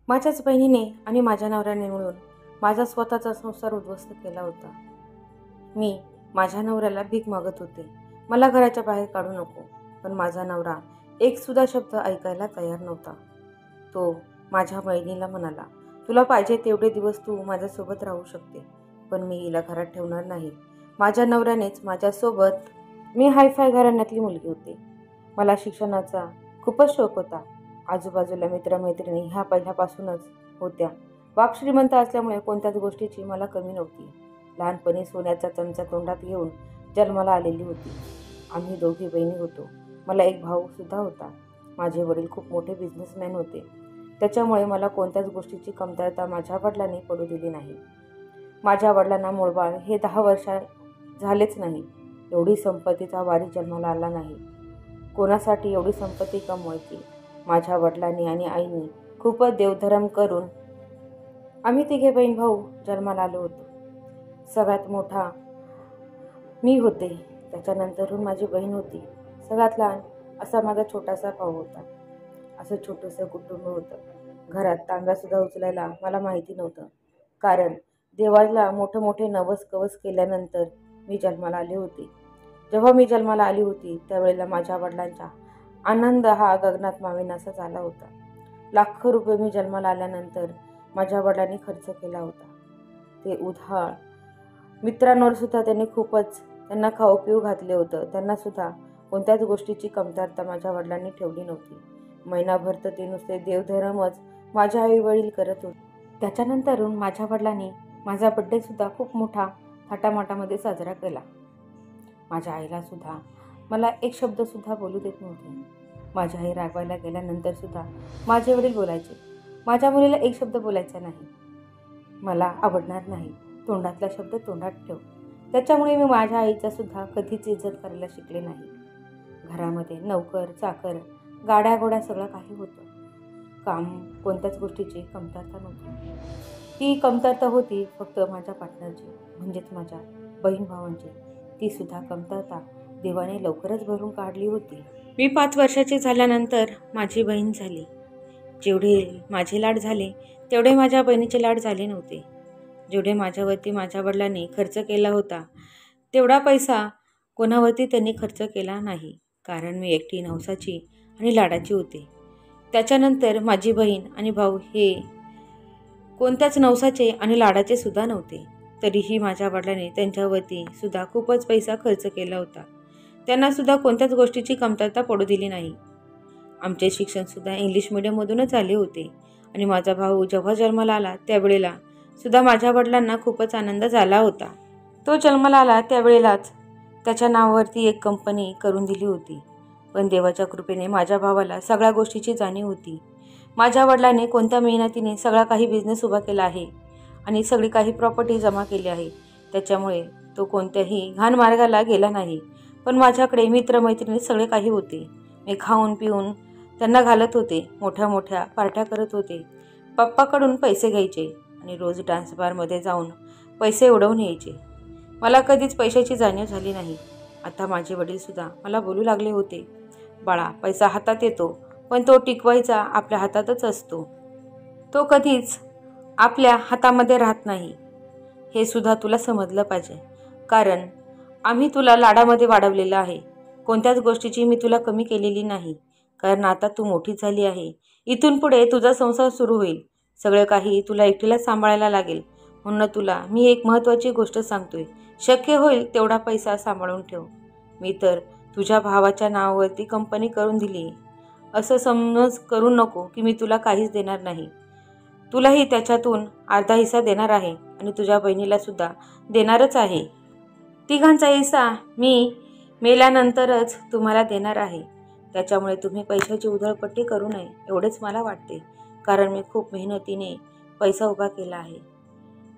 माझ्याच बहिणीने आणि माझ्या नवऱ्याने मिळून माझा स्वतःचा संसार उद्ध्वस्त केला होता. मी माझ्या नवऱ्याला भीक मागत होते, मला घराच्या बाहेर काढू नको. पण माझा नवरा एक सुद्धा शब्द ऐकायला तयार नव्हता. तो माझ्या बहिणीला म्हणाला, तुला पाहिजे तेवढे दिवस तू माझ्यासोबत राहू शकते, पण मी हिला घरात ठेवणार नाही. माझ्या नवऱ्यानेच माझ्यासोबत, मी हायफाय घराण्यातली मुलगी होते, मला शिक्षणाचा खूपच शौक होता. आजूबाजूला मित्रमैत्रिणी ह्या पहिल्यापासूनच होत्या. बाप श्रीमंत असल्यामुळे कोणत्याच गोष्टीची मला कमी नव्हती. लहानपणी सोन्याचा चमचा तोंडात घेऊन जन्माला आलेली होती. आम्ही दोघी बहिणी होतो. मला एक भाऊ सुद्धा होता. माझे वडील खूप मोठे बिझनेसमॅन होते, त्याच्यामुळे मला कोणत्याच गोष्टीची कमतरता माझ्या वडिलांनी पडू दिली नाही. माझ्या वडिलांना मूळबाळ हे 10 वर्ष झालेच नाही. एवढी संपत्तीचा वारी जन्माला आला नाही. कोणासाठी एवढी संपत्ती कमवायची? माझ्या वडिलांनी आणि आईने खूपच देवधर्म करून आम्ही तिघे बहीण भाऊ जन्माला आलो होतो. सगळ्यात मोठा मी होते, त्याच्यानंतरून माझी बहीण होती. सगळ्यात लहान असा माझा छोटासा भाऊ होता. असं छोटंसं कुटुंब होतं. घरात तांब्यासुद्धा उचलायला मला माहिती नव्हतं, कारण देवाला मोठे मोठे नवस कवस केल्यानंतर मी जन्माला आले होते. जेव्हा मी जन्माला आली होती त्यावेळेला माझ्या वडिलांचा आनंद हा गगनात मावेनासा झाला होता. लाखो रुपये मी जन्माला आल्यानंतर माझ्या वडिलांनी खर्च केला होता. ते उधाळ मित्रांवर सुद्धा त्यांनी खूपच त्यांना खाऊ पिऊ घातले होतं. त्यांना सुद्धा कोणत्याच गोष्टीची कमतरता माझ्या वडिलांनी ठेवली नव्हती. महिनाभर तर ते नुसते देवधर्मच माझ्या आई वडील करत होते. त्याच्यानंतरून माझ्या वडिलांनी माझा बड्डे सुद्धा खूप मोठा थाटामाटामध्ये साजरा केला. माझ्या आईला सुद्धा मला एक शब्द सुद्धा बोलू देत नव्हते. माझी आई रागवायला गेल्यानंतर सुद्धा माझे वडील बोलायचे, माझ्या मुलीला एक शब्द बोलायचा नाही, मला आवडणार नाही, तोंडातला शब्द तोंडात ठेव. त्याच्यामुळे मी माझ्या आईचा सुद्धा कधीच इज्जत करायला शिकले नाही. घरामध्ये नौकर चाकर गाड्या घोड्या सगळं काही होतं. काम कोणत्याच गोष्टीची कमतरता नव्हती. ती कमतरता होती फक्त माझ्या पार्टनरची, म्हणजेच माझ्या बहीण भावांची. ती सुद्धा कमतरता देवाने लवकरच भरून काढली होती. मी 5 वर्षाची झाल्यानंतर माझी बहीण झाली. जेवढे माझे लाड झाले तेवढे माझ्या बहिणीचे लाड झाले नव्हते. जेवढे माझ्यावरती माझ्या वडिलांनी खर्च केला होता तेवढा पैसा कोणावरती त्यांनी खर्च केला नाही, कारण मी एकटी नवसाची आणि लाडाची होते. त्याच्यानंतर माझी बहीण आणि भाऊ हे कोणत्याच नवसाचे आणि लाडाचे सुद्धा नव्हते. तरीही माझ्या वडिलांनी त्यांच्यावरती सुद्धा खूपच पैसा खर्च केला होता. त्यांना सुद्धा कोणत्याच गोष्टीची कमतरता पडू दिली नाही. आमचे शिक्षणसुद्धा इंग्लिश मीडियममधूनच झाले होते आणि माझा भाऊ जेव्हा जन्माला आला त्यावेळेला सुद्धा माझ्या वडिलांना खूपच आनंद झाला होता. तो जन्माला आला त्यावेळेलाच त्याच्या नावावरती एक कंपनी करून दिली होती. पण देवाच्या कृपेने माझ्या भावाला सगळ्या गोष्टीची जाणीव होती. माझ्या वडिलांनी कोणत्या मेहनतीने सगळा काही बिझनेस उभा केला आहे आणि सगळी काही प्रॉपर्टी जमा केली आहे. त्याच्यामुळे तो कोणत्याही घाण मार्गाला गेला नाही. पण माझ्याकडे मित्रमैत्रिणी सगळे काही होते. मी खाऊन पिऊन त्यांना घालत होते, मोठ्या मोठ्या पार्ट्या करत होते, पप्पाकडून पैसे घ्यायचे आणि रोज डान्स बारमध्ये जाऊन पैसे उडवून यायचे. मला कधीच पैशाची जाणीव झाली नाही. आता माझे वडीलसुद्धा मला बोलू लागले होते, बाळा, पैसा हातात येतो पण तो टिकवायचा आपल्या हातातच असतो, तो कधीच आपल्या हातामध्ये राहत नाही. हे सुद्धा तुला समजलं पाहिजे, कारण आम्ही तुला लाडामध्ये वाढवलेलं आहे. कोणत्याच गोष्टीची मी तुला कमी केलेली नाही, कारण आता तू मोठी झाली आहे. इथून पुढे तुझा संसार सुरू होईल. सगळं काही तुला एकटीला सांभाळायला लागेल. म्हणून तुला मी एक महत्त्वाची गोष्ट सांगतोय, शक्य होईल तेवढा पैसा सांभाळून ठेव. मी तर तुझ्या भावाच्या नावावरती कंपनी करून दिली. असं समज करू नको की मी तुला काहीच देणार नाही. तुलाही त्याच्यातून अर्धा हिस्सा देणार आहे आणि तुझ्या बहिणीला सुद्धा देणारच आहे. तिघांचा हिस्सा मी मेल्यानंतरच तुम्हाला देणार आहे. त्याच्यामुळे तुम्ही पैशाची उधळपट्टी करू नये एवढेच मला वाटते, कारण मी खूप मेहनतीने पैसा उभा केला आहे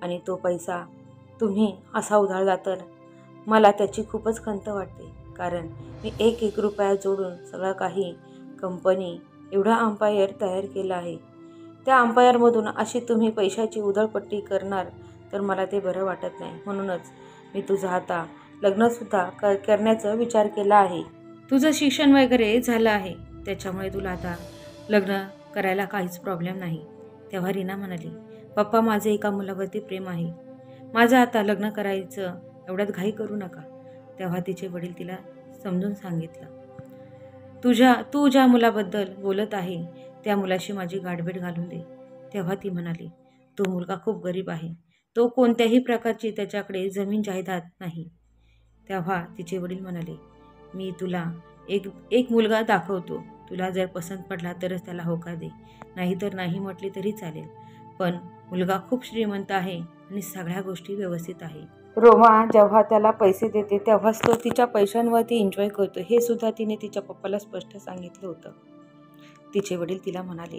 आणि तो पैसा तुम्ही असा उधळला तर मला त्याची खूपच खंत वाटते. कारण मी एक एक रुपया जोडून सगळं काही कंपनी एवढा अंपायर तयार केला आहे. त्या अंपायरमधून अशी तुम्ही पैशाची उधळपट्टी करणार तर मला ते बरं वाटत नाही. म्हणूनच मी तुझं आता लग्नसुद्धा करण्याचा विचार केला आहे. तुझं शिक्षण वगैरे झालं आहे, त्याच्यामुळे तुला आता लग्न करायला काहीच प्रॉब्लेम नाही. तेव्हा रीना म्हणाली, पप्पा माझे एका मुलावरती प्रेम आहे. माझं आता लग्न करायचं, एवढ्यात घाई करू नका. तेव्हा तिचे वडील तिला समजून सांगितलं, तू ज्या मुलाबद्दल बोलत आहे त्या मुलाशी माझी गाठभेट घालून दे. तेव्हा ती म्हणाली, तो मुलगा खूप गरीब आहे. तो कोणत्याही प्रकारची त्याच्याकडे जमीन जायदाद नाही. तेव्हा तिचे वडील म्हणाले, मी तुला एक एक मुलगा दाखवतो. तुला जर पसंत पडला तरच त्याला होकार दे, नाहीतर नाही म्हटले तरी चालेल. पण मुलगा खूप श्रीमंत आहे आणि सगळ्या गोष्टी व्यवस्थित आहे. रोमा जेव्हा त्याला पैसे देते तेव्हाच तो तिच्या पैशांवरती एन्जॉय करतो, हे सुद्धा तिने तिच्या पप्पाला स्पष्ट सांगितलं होतं. तिचे वडील तिला म्हणाले,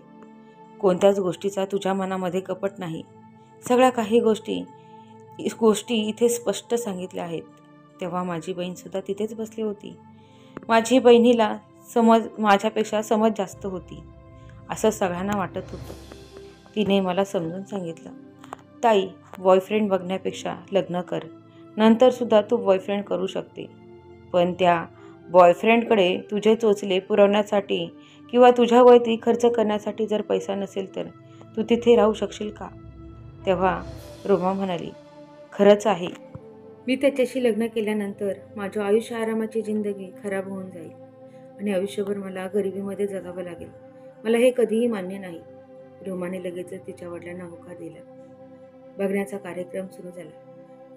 कोणत्याच गोष्टीचा तुझ्या मनामध्ये कपट नाही. सगळ्या काही गोष्टी इथे स्पष्ट सांगितल्या आहेत. तेव्हा माझी बहीणसुद्धा तिथेच बसली होती. माझी बहिणीला माझ्यापेक्षा समज जास्त होती असं सगळ्यांना वाटत होतं. तिने मला समजून सांगितलं, ताई, बॉयफ्रेंड बघण्यापेक्षा लग्न कर. नंतरसुद्धा तू बॉयफ्रेंड करू शकते. पण त्या बॉयफ्रेंडकडे तुझे चोचले पुरवण्यासाठी किंवा तुझ्यावरती खर्च करण्यासाठी जर पैसा नसेल तर तू तिथे राहू शकशील का? तेव्हा रोमा म्हणाली, खरंच आहे. मी त्याच्याशी लग्न केल्यानंतर माझं आयुष्य आरामाची जिंदगी खराब होऊन जाईल आणि आयुष्यभर मला गरिबीमध्ये जगावं लागेल. मला हे कधीही मान्य नाही. रोमाने लगेचच तिच्या वडिलांना होकार दिला. बघण्याचा कार्यक्रम सुरू झाला.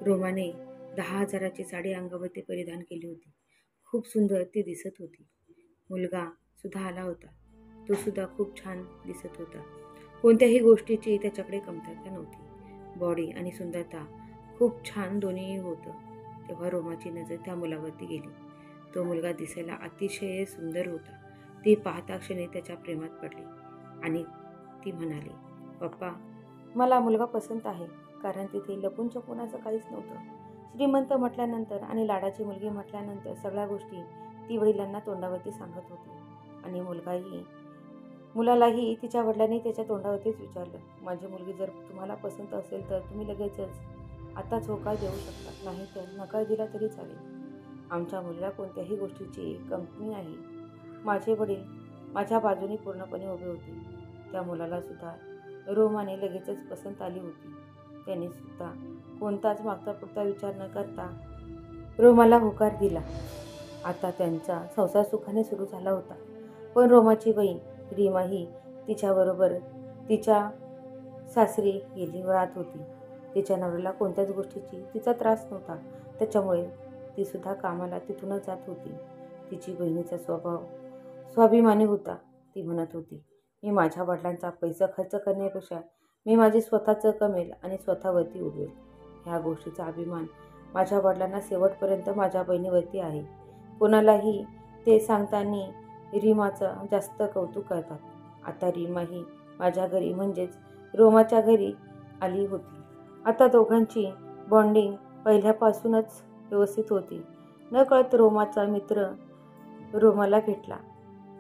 रोमाने 10,000ची साडी अंगावरती परिधान केली होती. खूप सुंदर ती दिसत होती. मुलगा सुद्धा आला होता. तो सुद्धा खूप छान दिसत होता. कोणत्याही गोष्टीची त्याच्याकडे कमतरता नव्हती. बॉडी आणि सुंदरता खूप छान दोन्हीही होतं. तेव्हा रोमाची नजर त्या मुलावरती गेली. तो मुलगा दिसायला अतिशय सुंदर होता. ती पाहता क्षणी त्याच्या प्रेमात पडली आणि ती म्हणाली, पप्पा, मला मुलगा पसंत आहे. कारण तिथे लपून छपून असं काहीच नव्हतं. श्रीमंत म्हटल्यानंतर आणि लाडाची मुलगी म्हटल्यानंतर सगळ्या गोष्टी ती वडिलांना तोंडावरती सांगत होती. आणि मुलालाही तिच्या वडिलांनी त्याच्या तोंडावरतीच विचारलं, माझी मुलगी जर तुम्हाला पसंत असेल तर तुम्ही लगेचच आताच होकार देऊ शकता, नाही तर नकार दिला तरी चालेल. आमच्या मुलीला कोणत्याही गोष्टीची कमी नाही. माझे वडील माझ्या बाजूने पूर्णपणे उभे होते. त्या मुलाला सुद्धा रोमाने लगेचच पसंत आली होती. त्याने सुद्धा कोणताच मागचा पुढचा विचार न करता रोमाला होकार दिला. आता त्यांचा संसार सुखाने सुरू झाला होता. पण रोमाची बहीण रीमा ही तिच्याबरोबर तिच्या सासरी गेली राहत होती. तिच्या नवऱ्याला कोणत्याच गोष्टीची तिचा त्रास नव्हता. त्याच्यामुळे ती सुद्धा कामाला तिथूनच जात होती. तिची बहिणीचा स्वभाव स्वाभिमानी होता. ती म्हणत होती, मी माझ्या वडिलांचा पैसा खर्च करण्यापेक्षा मी माझे स्वतःचं कमेल आणि स्वतःवरती उडवेल. ह्या गोष्टीचा अभिमान माझ्या वडिलांना शेवटपर्यंत माझ्या बहिणीवरती आहे. कोणालाही ते सांगताना रीमाचं जास्त कौतुक करतात. आता रीमा ही माझ्या घरी म्हणजेच रोमाच्या घरी आली होती. आता दोघांची बॉन्डिंग पहिल्यापासूनच व्यवस्थित होती. नकळत रोमाचा मित्र रोमाला भेटला.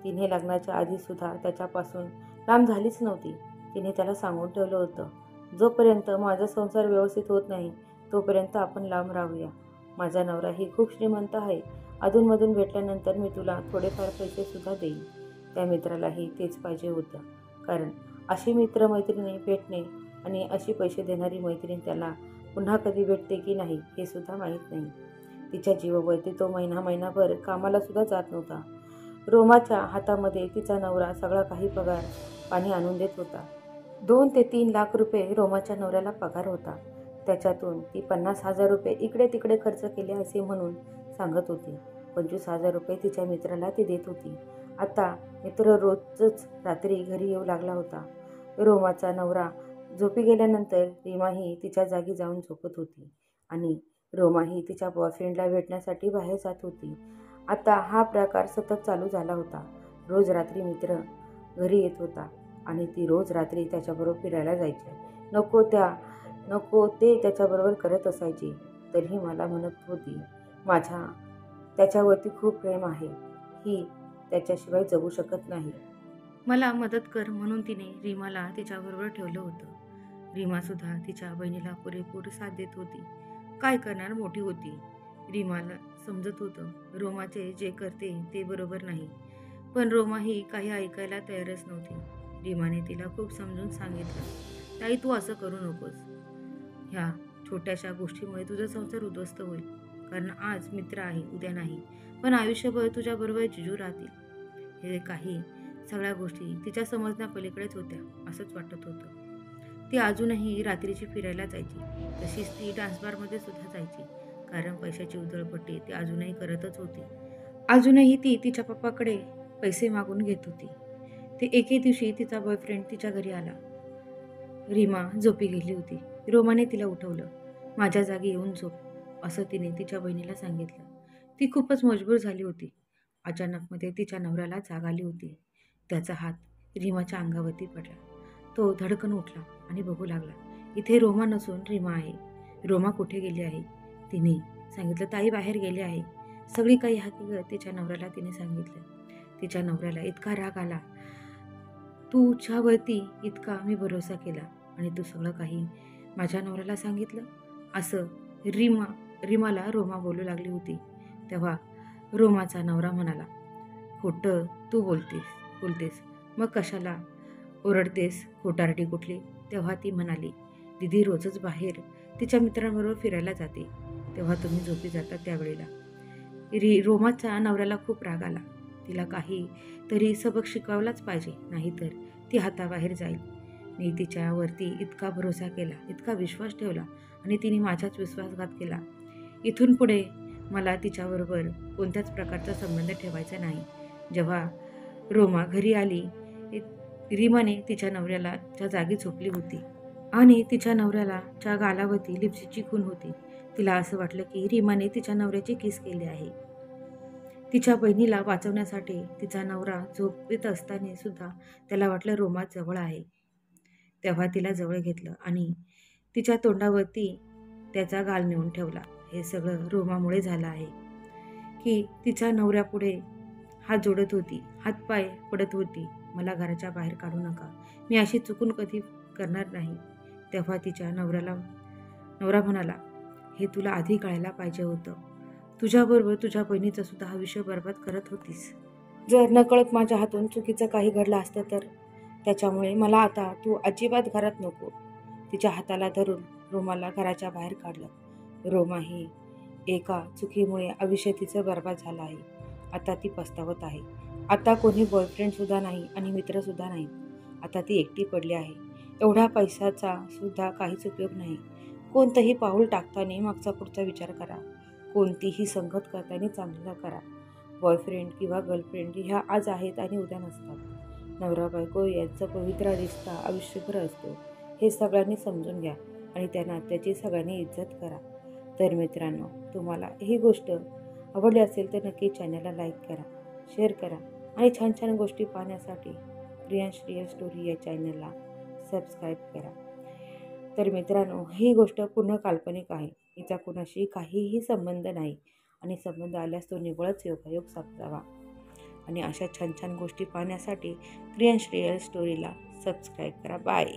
तिने लग्नाच्या आधीसुद्धा त्याच्यापासून लांब झालीच नव्हती. तिने त्याला सांगून ठेवलं होतं, जोपर्यंत माझा संसार व्यवस्थित होत नाही तोपर्यंत आपण लांब राहूया. माझा नवराही खूप श्रीमंत आहे. अधूनमधून भेटल्यानंतर मी तुला थोडेफार पैसेसुद्धा देईन. त्या मित्रालाही तेच पाहिजे होतं. कारण अशी मित्रमैत्रिणी भेटणे आणि अशी पैसे देणारी मैत्रीण त्याला पुन्हा कधी भेटते की नाही हे सुद्धा माहीत नाही. तिच्या जीवावरती तो महिनाभर कामाला सुद्धा जात नव्हता. रोमाच्या हातामध्ये तिचा नवरा सगळा काही पगार पाणी आणून देत होता. 2 ते 3 लाख रुपये रोमाच्या नवऱ्याला पगार होता. त्याच्यातून ती 50,000 रुपये इकडे तिकडे खर्च केले असे म्हणून सांगत होती. 25,000 रुपये तिच्या मित्राला ती देत होती. आता मित्र रोजच रात्री घरी येऊ लागला होता. रोमाचा नवरा झोपी गेल्यानंतर रीमाही तिच्या जागी जाऊन झोपत होती आणि रोमाही तिच्या बॉयफ्रेंडला भेटण्यासाठी बाहेर जात होती. आता हा प्रकार सतत चालू झाला होता. रोज रात्री मित्र घरी येत होता आणि ती रोज रात्री त्याच्याबरोबर फिरायला जायची. नको ते त्याच्याबरोबर करत असायची. तरीही मला म्हणत होती, माझ्या त्याच्यावरती खूप प्रेम आहे. ही त्याच्याशिवाय जगू शकत नाही. मला मदत कर म्हणून तिने रीमाला तिच्याबरोबर ठेवलं होतं. रीमासुद्धा तिच्या बहिणीला पुरेपूर साथ देत होती. काय करणार, मोठी होती. रीमाला समजत होतं रोमाचे जे करते ते बरोबर नाही. पण रोमा ही काही ऐकायला तयारच नव्हती. रीमाने तिला खूप समजून सांगितलं, ताई तू असं करू नकोस. ह्या छोट्याशा गोष्टीमुळे तुझा संसार उद्ध्वस्त होईल. कारण आज मित्र आहे, उद्या नाही. पण आयुष्यभर तुझ्याबरोबर जिजू राहतील. हे काही सगळ्या गोष्टी तिच्या समजण्यापलीकडेच होत्या असंच वाटत होतं. ती अजूनही रात्रीची फिरायला जायची. तशीच ती डान्स बारमध्ये सुद्धा जायची. कारण पैशाची उधळपट्टी ती अजूनही करतच होती. अजूनही ती तिच्या पप्पाकडे पैसे मागून घेत होती. ते एके दिवशी तिचा बॉयफ्रेंड तिच्या घरी आला. रीमा झोपी गेली होती. रोमाने तिला उठवलं. माझ्या जागी येऊन झोप, असं तिने तिच्या बहिणीला सांगितलं. ती खूपच मजबूर झाली होती. अचानकमध्ये तिच्या नवऱ्याला जाग आली होती. त्याचा हात रीमाच्या अंगावरती पडला. तो धडकन उठला आणि बघू लागला. इथे रोमा नसून रीमा आहे. रोमा कुठे गेली आहे? तिने सांगितलं, ताई बाहेर गेली आहे. सगळी काही हकीकत तिच्या नवऱ्याला तिने सांगितलं. तिच्या नवऱ्याला इतका राग आला. तुझ्यावरती इतका मी भरोसा केला आणि तू सगळं काही माझ्या नवऱ्याला सांगितलं, असं रीमाला रोमा बोलू लागली होती. तेव्हा रोमाचा नवरा म्हणाला, खोटं तू बोलतेस मग कशाला ओरडतेस, खोटारडी कुठली? तेव्हा ती म्हणाली, दीदी रोजच बाहेर तिच्या मित्रांबरोबर फिरायला जाते, तेव्हा तुम्ही झोपी जाता त्यावेळेला. रोमाच्या नवऱ्याला खूप राग आला. तिला काही तरी सबक शिकवलाच पाहिजे, नाहीतर ती हाताबाहेर जाईल. मी तिच्यावरती इतका भरोसा केला, इतका विश्वास ठेवला आणि तिने माझाच विश्वासघात केला. इथून पुढे मला तिच्याबरोबर कोणत्याच प्रकारचा संबंध ठेवायचा नाही. जेव्हा रोमा घरी आली, रीमाने तिच्या नवऱ्याच्या जागी झोपली होती आणि तिच्या नवऱ्याच्या गालावरती लिपस्टिकची खून होती. तिला असं वाटलं की रीमाने तिच्या नवऱ्याची किस केली आहे. तिच्या बहिणीला वाचवण्यासाठी तिचा नवरा झोपेत असताना सुद्धा त्याला वाटलं रोमा जवळ आहे. तेव्हा तिला जवळ घेतलं आणि तिच्या तोंडावरती त्याचा गाल नेऊन ठेवला. हे सगळं रोमामुळे झालं आहे की तिच्या नवऱ्यापुढे हात जोडत होती, हातपाय पडत होती. मला घराच्या बाहेर काढू नका, मी अशी चुकून कधी करणार नाही. तेव्हा तिच्या नवरा म्हणाला, हे तुला आधी कळायला पाहिजे होतं. तुझ्याबरोबर तुझ्या बहिणीचं सुद्धा आयुष्य बरबाद करत होतीस. जर नकळत माझ्या हातून चुकीचं काही घडलं असतं तर त्याच्यामुळे मला आता तू अजिबात घरात नको. तिच्या हाताला धरून रोमाला घराच्या बाहेर काढलं. रोमा ही एका चुकीमुळे आयुष्य तिचं बरबाद झालं आहे. आता ती पस्तावत आहे. आता कोणी बॉयफ्रेंडसुद्धा नाही आणि मित्रसुद्धा नाही. आता ती एकटी पडली आहे. एवढ्या पैशाचा सुद्धा काहीच उपयोग नाही. कोणतंही पाऊल टाकताना मागचा पुढचा विचार करा. कोणतीही संगत करताना चांगलं करा. बॉयफ्रेंड किंवा गर्लफ्रेंड ह्या आज आहेत आणि उद्या नसतात. नवरा बायको यांचा पवित्र रिश्ता आयुष्यभर असतो, हे सगळ्यांनी समजून घ्या आणि त्या नात्याची सगळ्यांनी इज्जत करा. तर मित्रांनो, तुम्हाला ही गोष्ट आवडली असेल तर नक्की चॅनलला लाईक करा, शेअर करा आणि छान छान गोष्टी पाहण्यासाठी प्रियांश रिअल स्टोरी या चॅनलला सबस्क्राईब करा. तर मित्रांनो, ही गोष्ट पूर्ण काल्पनिक आहे. हिचा कुणाशी काहीही संबंध नाही आणि संबंध आल्यास तो निव्वळच योगायोग साधावा. आणि अशा छान छान गोष्टी पाहण्यासाठी प्रियांश रिअल स्टोरीला सबस्क्राईब करा. बाय.